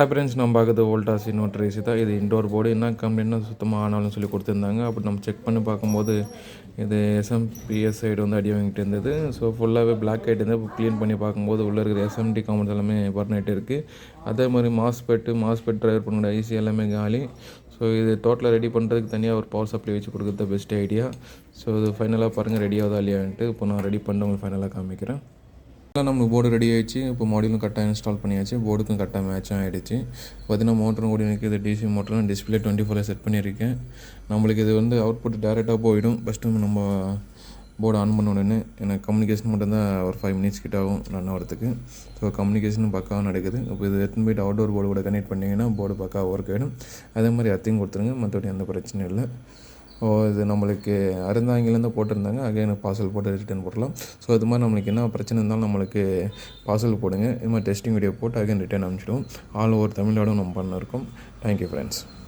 Friends நம்ம பார்க்குறது voltas inverter AC தான். இது இன்டோர் போர்டு. என்ன கம்ப்ளைண்ட்னா சுத்தமாக ஆனாலும் சொல்லி கொடுத்துருந்தாங்க. அப்படி நம்ம செக் பண்ணி பார்க்கும்போது இது எஸ்எம்பிஎஸ் சைடு வந்து அடி வாங்கிட்டு இருந்தது. ஸோ ஃபுல்லாகவே பிளாக் ஆகிட்டு இருந்தது. க்ளீன் பண்ணி பார்க்கும்போது உள்ளே இருக்கிற எஸ்எம்டி காம்பவுண்ட்ஸ் எல்லாமே பர்ன் ஆகிட்டு இருக்குது. அதே மாதிரி மாஸ்பெட் ட்ரைவர் பண்ணோட ஐசி எல்லாமே காலி. ஸோ இது டோட்டலாக ரெடி பண்ணுறதுக்கு தனியாக ஒரு பவர் சப்ளை வச்சு கொடுக்குறது பெஸ்ட் ஐடியா. ஸோ இது ஃபைனலாக பாருங்கள் ரெடி ஆகுதா இல்லையான்ட்டு. இப்போ நான் ரெடி பண்ணி உங்களுக்கு ஃபைனலாக காமிக்கிறேன். நம்மளுக்கு போர்டு ரெடி ஆகிடுச்சு. இப்போ மாடியூலும் கரெக்டாக இன்ஸ்டால் பண்ணியாச்சு. போர்டுக்கும் கரெக்டாக மேட்சும் ஆகிடுச்சு. பார்த்தீங்கன்னா மோட்டரும் ஓடி நிற்கிது. டிசி மோட்டரும் டிஸ்பிளே 24 செட் பண்ணியிருக்கேன். நம்மளுக்கு இது வந்து அவுட்புட் டேரெக்டாக போயிடும். ஃபஸ்ட்டு நம்ம போர்டு ஆன் பண்ண உடனே எனக்கு கம்யூனிகேஷன் மட்டும்தான் ஒரு 5 மினிட்ஸ் கிட்ட ஆகும் ரன் ஆகிறதுக்கு. ஸோ கம்யூனிகேஷனும் பக்காவாக நடக்குது. இப்போ இது எடுத்துன்னு போய்ட்டு அவுட்டோர் போர்டு கூட கனெக்ட் பண்ணிங்கன்னா போர்டு பக்காவாக ஒர்க் ஆகிடும். அதே மாதிரி அத்தையும் கொடுத்துருங்க. மற்றபடி எந்த பிரச்சனையும் இல்லை. இது நம்மளுக்கு அறந்தாங்கிலேருந்து போட்டிருந்தாங்க. அகைன் பார்சல் போட்டு ரிட்டர்ன் போடலாம். ஸோ இது மாதிரி நம்மளுக்கு என்ன பிரச்சனை இருந்தாலும் நம்மளுக்கு பார்சல் போடுங்க. இது மாதிரி டெஸ்டிங் வீடியோ போட்டு அகைன் ரிட்டர்ன் அனுப்பிச்சிடுவோம். ஆல் ஓவர் தமிழ்நாடும் நம்ம பண்ணிருக்கோம். Thank you friends.